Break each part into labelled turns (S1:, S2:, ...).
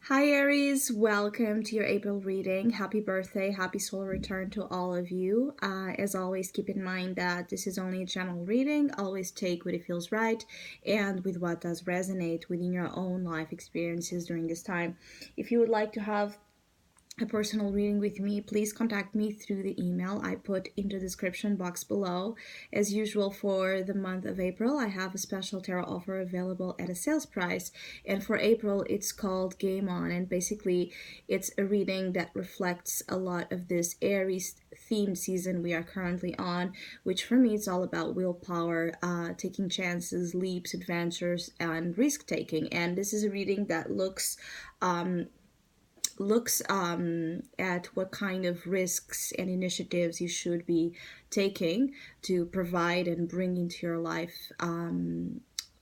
S1: Hi Aries, welcome to your April reading. Happy birthday, happy solar return to all of you. As always, keep in mind that this is only a general reading. Always take what it feels right and with what does resonate within your own life experiences during this time. If you would like to have a personal reading with me, please contact me through the email I put in the description box below. As usual, for the month of April, I have a special tarot offer available at a sales price. And for April, it's called Game On. And basically, it's a reading that reflects a lot of this Aries themed season we are currently on, which for me, it's all about willpower, taking chances, leaps, adventures, and risk taking. And this is a reading that looks at what kind of risks and initiatives you should be taking to provide and bring into your life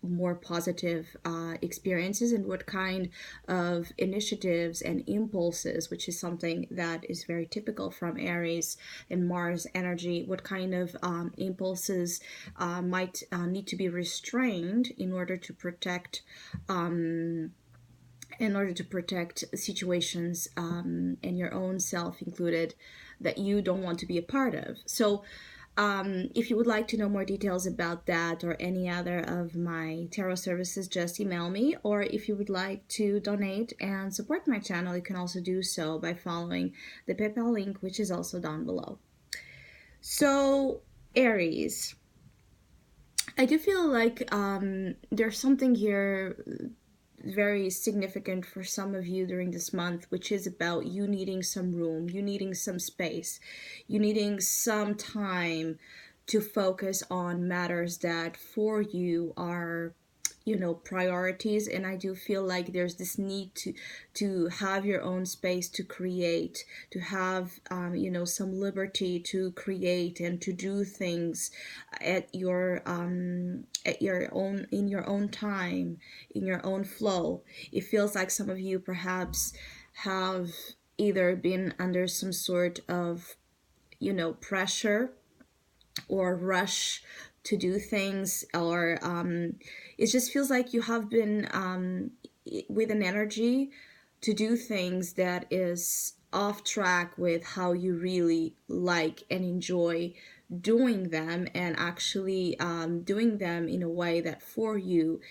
S1: more positive experiences, and what kind of initiatives and impulses, which is something that is very typical from Aries and Mars energy, what kind of impulses might need to be restrained in order to protect situations and your own self included that you don't want to be a part of. So if you would like to know more details about that or any other of my tarot services, just email me. Or if you would like to donate and support my channel, you can also do so by following the PayPal link, which is also down below. So Aries, I do feel like there's something here very significant for some of you during this month, which is about you needing some room, you needing some space, you needing some time to focus on matters that for you are priorities. And I do feel like there's this need to have your own space to create, to have some liberty to create and to do things at your own, in your own time, in your own flow. It feels like some of you perhaps have either been under some sort of pressure or rush to do things, or it just feels like you have been with an energy to do things that is off track with how you really like and enjoy doing them, and actually doing them in a way that for you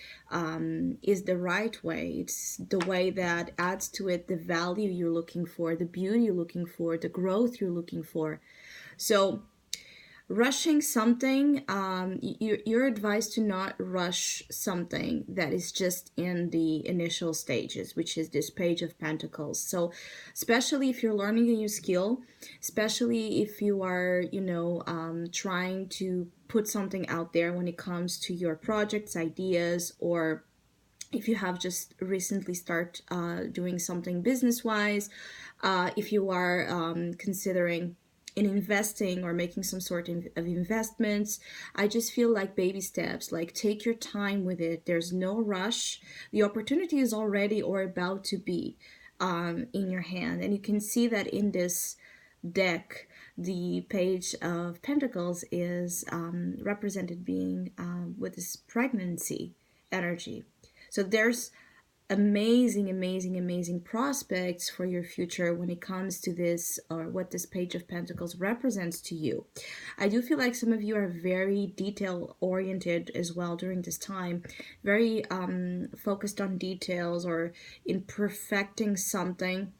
S1: is the right way. It's the way that adds to it the value you're looking for, the beauty you're looking for, the growth you're looking for. So rushing something, you're advised to not rush something that is just in the initial stages, which is this Page of Pentacles. So especially if you're learning a new skill, especially if you are trying to put something out there when it comes to your projects, ideas, or if you have just recently start doing something business wise, if you are considering in investing or making some sort of investments, I just feel like baby steps, like take your time with it. There's no rush. The opportunity is already or about to be in your hand. And you can see that in this deck, the Page of Pentacles is represented being with this pregnancy energy. So there's amazing prospects for your future when it comes to this, or what this Page of Pentacles represents to you. I do feel like some of you are very detail oriented as well during this time, very focused on details or in perfecting something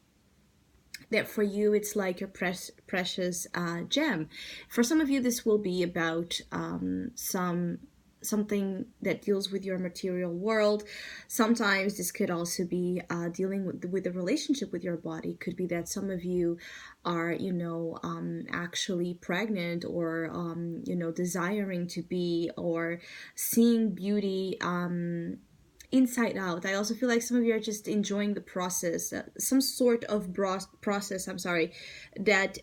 S1: that for you it's like your precious gem. For some of you, this will be about something that deals with your material world. Sometimes this could also be dealing with the relationship with your body. It could be that some of you are actually pregnant, or desiring to be, or seeing beauty inside out. I also feel like some of you are just enjoying the process, some sort of process, that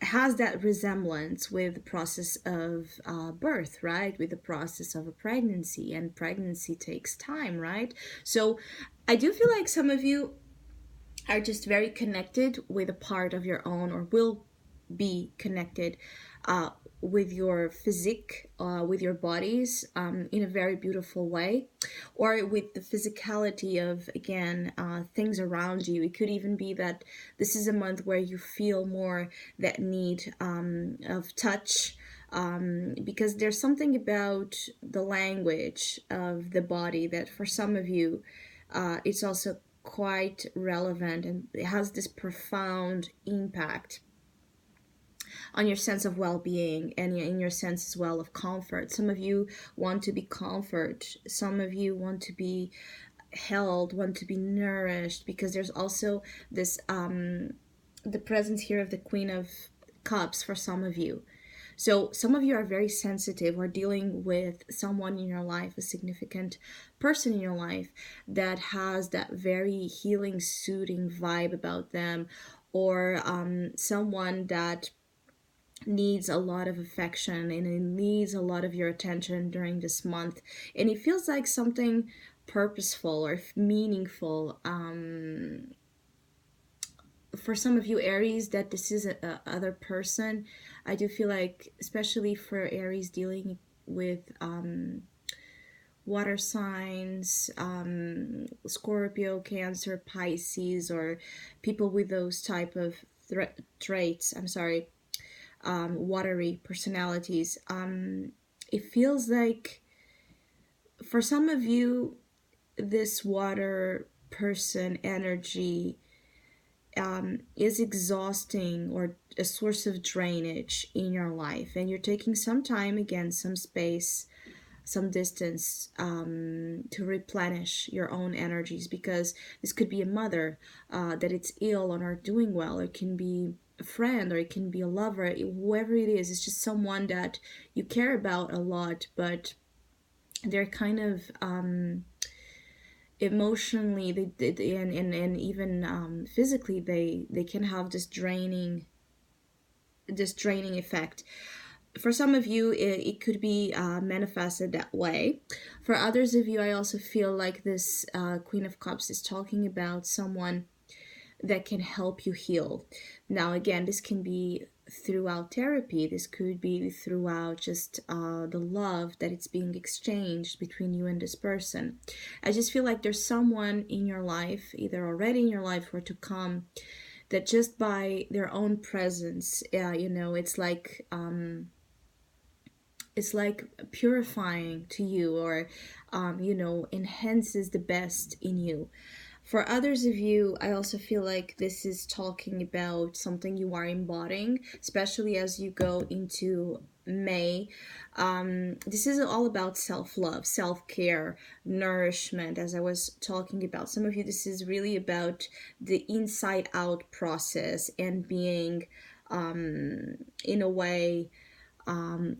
S1: has that resemblance with the process of birth, right? With the process of a pregnancy, and pregnancy takes time, right? So I do feel like some of you are just very connected with a part of your own, or will be connected uh, with your physique, with your bodies, in a very beautiful way, or with the physicality of, again, things around you. It could even be that this is a month where you feel more that need of touch, because there's something about the language of the body that for some of you, it's also quite relevant, and it has this profound impact on your sense of well-being and in your sense as well of comfort. Some of you want to be comfort, some of you want to be held, want to be nourished, because there's also this the presence here of the Queen of Cups for some of you. So some of you are very sensitive or dealing with someone in your life, a significant person in your life that has that very healing, soothing vibe about them, or someone that needs a lot of affection and it needs a lot of your attention during this month. And it feels like something purposeful or meaningful. For some of you Aries, that this is a other person. I do feel like, especially for Aries dealing with water signs, Scorpio, Cancer, Pisces, or people with those type of traits, I'm sorry, watery personalities. It feels like for some of you, this water person energy is exhausting or a source of drainage in your life, and you're taking some time, again, some space, some distance, to replenish your own energies, because this could be a mother that it's ill or not doing well, or it can be a friend, or it can be a lover, whoever it is. It's just someone that you care about a lot, but they're kind of emotionally, and even physically, they can have this draining effect. For some of you, it could be manifested that way. For others of you, I also feel like this Queen of Cups is talking about someone that can help you heal. Now, again, this can be throughout therapy. This could be throughout just the love that it's being exchanged between you and this person. I just feel like there's someone in your life, either already in your life or to come, that just by their own presence, it's like purifying to you, or enhances the best in you. For others of you, I also feel like this is talking about something you are embodying, especially as you go into May. This is all about self-love, self-care, nourishment, as I was talking about. Some of you, this is really about the inside-out process and being, in a way,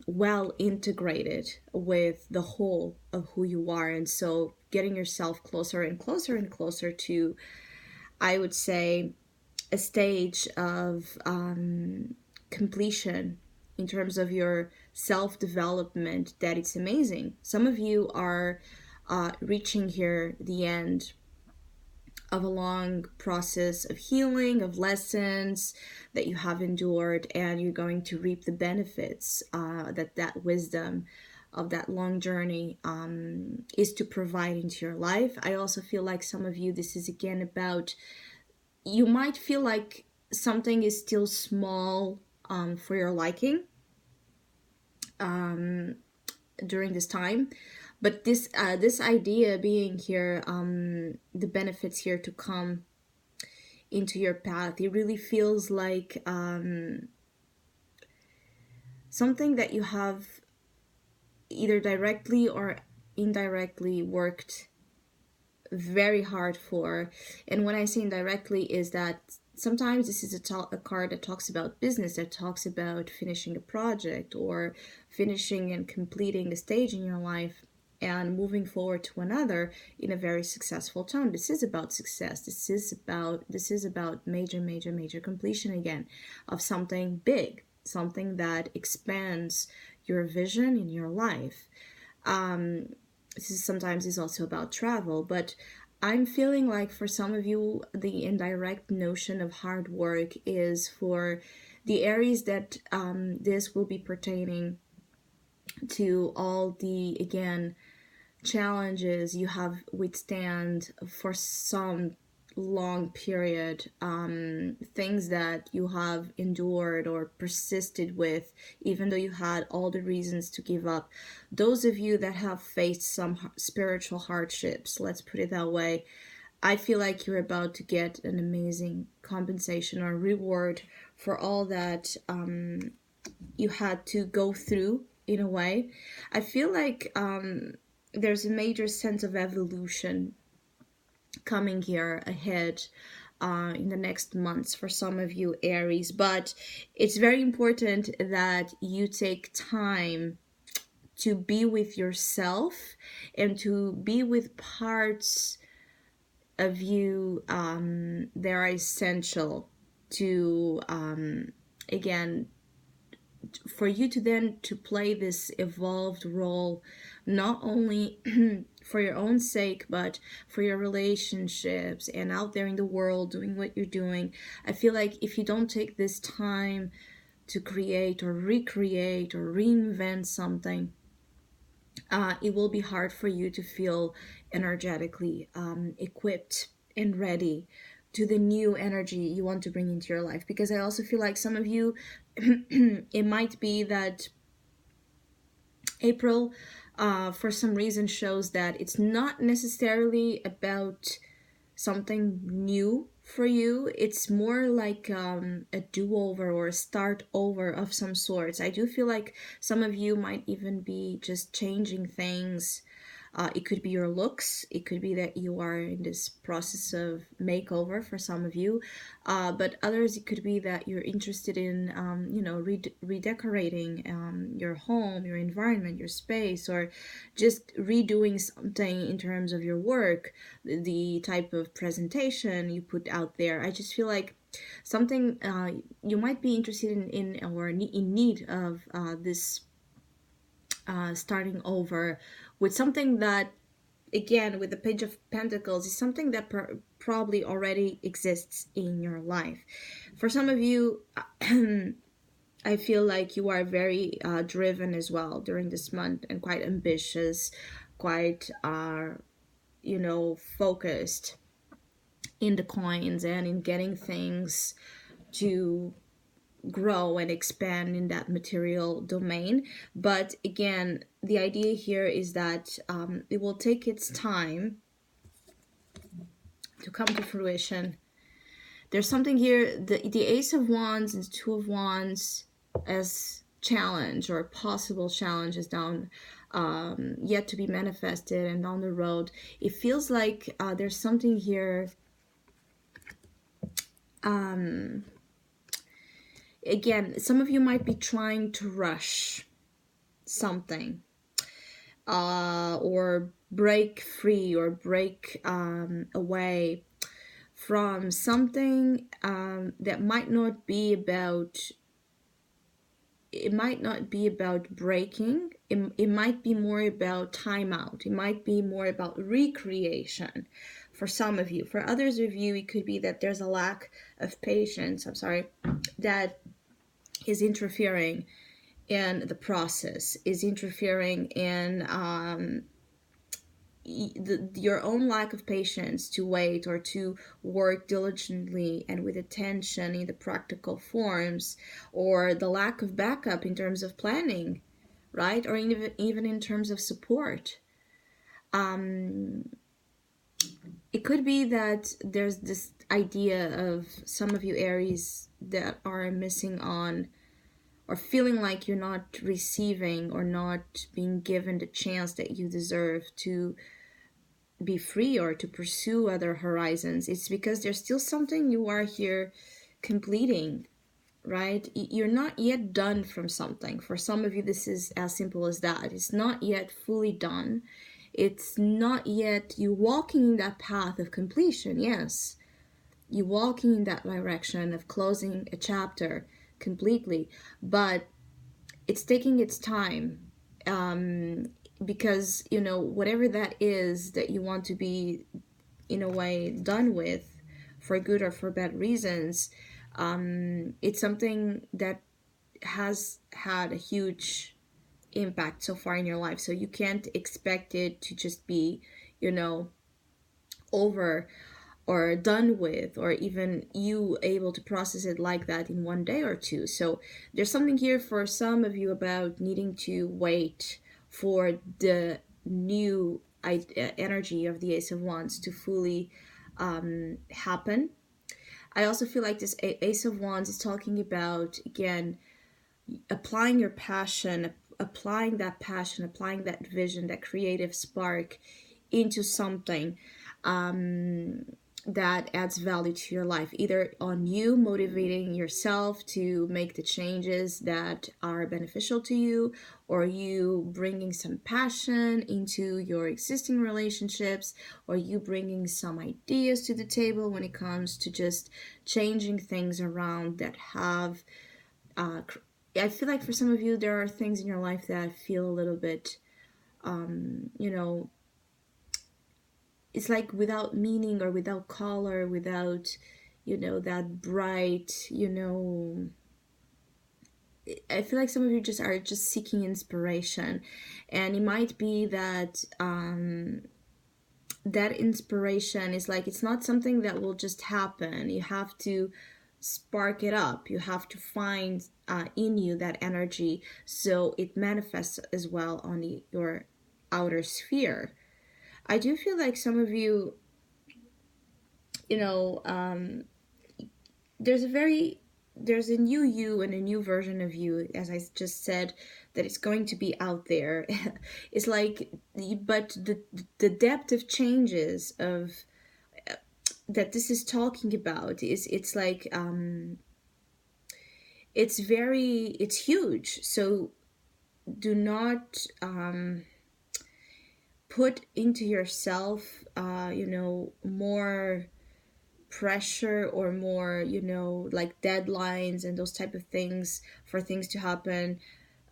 S1: well integrated with the whole of who you are. And so getting yourself closer and closer and closer to, I would say, a stage of completion in terms of your self development, that it's amazing. Some of you are reaching here the end of a long process of healing, of lessons that you have endured, and you're going to reap the benefits that wisdom of that long journey is to provide into your life. I also feel like some of you, this is again about, you might feel like something is still small for your liking during this time, but this idea being here, the benefits here to come into your path, it really feels like something that you have either directly or indirectly worked very hard for. And when I say indirectly, is that sometimes this is a card that talks about business, that talks about finishing a project or finishing and completing a stage in your life and moving forward to another in a very successful tone. This is about success. This is about major completion again of something big, something that expands your vision in your life. This is sometimes is also about travel, but I'm feeling like for some of you, the indirect notion of hard work is for The Aries that this will be pertaining to all the, again, challenges you have withstand for some long period, things that you have endured or persisted with even though you had all the reasons to give up. Those of you that have faced some spiritual hardships, let's put it that way, I feel like you're about to get an amazing compensation or reward for all that you had to go through in a way. I feel like there's a major sense of evolution coming here ahead in the next months for some of you Aries, but it's very important that you take time to be with yourself and to be with parts of you that are essential to again, for you to then to play this evolved role, not only for your own sake but for your relationships and out there in the world doing what you're doing. I feel like if you don't take this time to create or recreate or reinvent something, it will be hard for you to feel energetically equipped and ready to the new energy you want to bring into your life. Because I also feel like some of you, it might be that April, for some reason, shows that it's not necessarily about something new for you. It's more like a do-over or a start over of some sorts. I do feel like some of you might even be just changing things. It could be your looks. It could be that you are in this process of makeover for some of you. But others, it could be that you're interested in, redecorating your home, your environment, your space, or just redoing something in terms of your work, the type of presentation you put out there. I just feel like something you might be interested in or in need of this starting over with something that, again, with the Page of Pentacles, is something that probably already exists in your life. For some of you, I feel like you are very driven as well during this month and quite ambitious, quite, focused in the coins and in getting things to grow and expand in that material domain. But again, the idea here is that it will take its time to come to fruition. There's something here, the Ace of Wands and the Two of Wands as challenge or possible challenges down yet to be manifested and down the road. It feels like there's something here again, some of you might be trying to rush something or break free or break away from something that might not be about, it might not be about breaking. It might be more about timeout. It might be more about recreation for some of you. For others of you, it could be that there's a lack of patience, that is interfering in the process, is interfering in your own lack of patience to wait or to work diligently and with attention in the practical forms, or the lack of backup in terms of planning, right? Or even in terms of support. It could be that there's this idea of some of you Aries that are missing on or feeling like you're not receiving or not being given the chance that you deserve to be free or to pursue other horizons. It's because there's still something you are here completing, right? You're not yet done from something. For some of you, this is as simple as that. It's not yet fully done. It's not yet you walking in that path of completion. Yes, you walking in that direction of closing a chapter completely, but it's taking its time, because whatever that is that you want to be in a way done with, for good or for bad reasons, It's something that has had a huge impact so far in your life. So you can't expect it to just be, you know, over or done with, or even you able to process it like that in one day or two. So there's something here for some of you about needing to wait for the new energy of the Ace of Wands to fully happen. I also feel like this Ace of Wands is talking about, again, applying your passion, applying that passion, applying that vision, that creative spark into something that adds value to your life, either on you motivating yourself to make the changes that are beneficial to you, or you bringing some passion into your existing relationships, or you bringing some ideas to the table when it comes to just changing things around that have uh, I feel like for some of you, there are things in your life that feel a little bit, you know, it's like without meaning or without color, without, that bright, I feel like some of you just are just seeking inspiration. And it might be that that inspiration is like, it's not something that will just happen. You have to spark it up. You have to find in you that energy so it manifests as well on your outer sphere. I do feel like some of you, you know, there's a very there's a new you and a new version of you, as I just said, that it's going to be out there. It's like, but the depth of changes of that this is talking about is, it's like, it's huge. So do not put into yourself more pressure, or more, like deadlines and those type of things for things to happen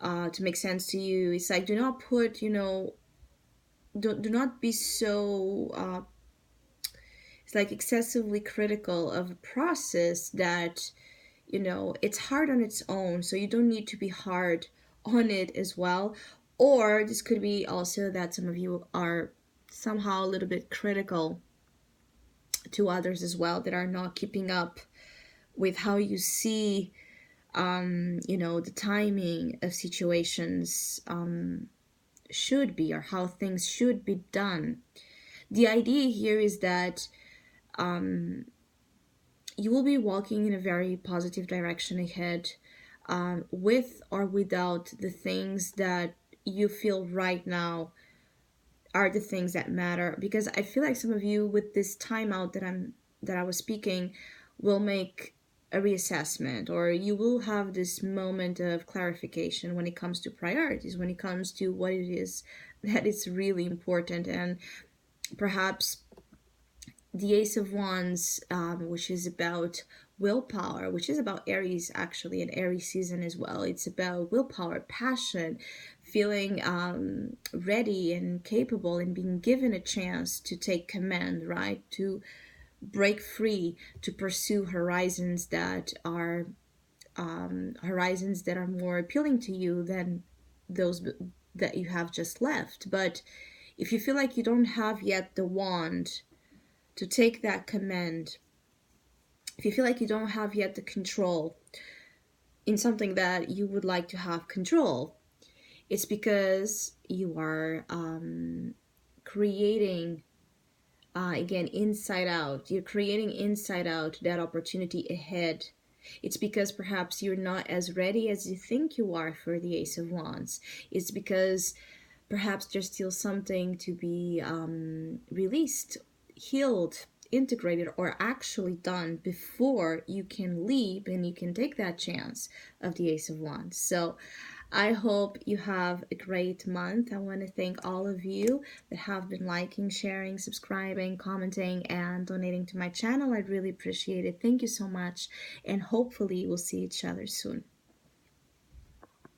S1: to make sense to you. It's like, do not put, do not be so it's like excessively critical of a process that, it's hard on its own, so you don't need to be hard on it as well. Or this could be also that some of you are somehow a little bit critical to others as well, that are not keeping up with how you see the timing of situations should be, or how things should be done. The idea here is that you will be walking in a very positive direction ahead, with or without the things that you feel right now are the things that matter. Because I feel like some of you, with this timeout that I was speaking, will make a reassessment, or you will have this moment of clarification when it comes to priorities, when it comes to what it is that is really important. And perhaps the Ace of Wands, which is about willpower, which is about Aries, actually, an Aries season as well. It's about willpower, passion, feeling ready and capable, and being given a chance to take command, right? To break free, to pursue horizons that are more appealing to you than those that you have just left. But if you feel like you don't have yet the wand to take that command, if you feel like you don't have yet the control in something that you would like to have control, it's because you are creating, again, inside out. You're creating inside out that opportunity ahead. It's because perhaps you're not as ready as you think you are for the Ace of Wands. It's because perhaps there's still something to be released, healed, integrated, or actually done before you can leap and you can take that chance of the Ace of Wands. So I hope you have a great month. I want to thank all of you that have been liking, sharing, subscribing, commenting, and donating to my channel. I really appreciate it. Thank you so much, and hopefully we'll see each other soon.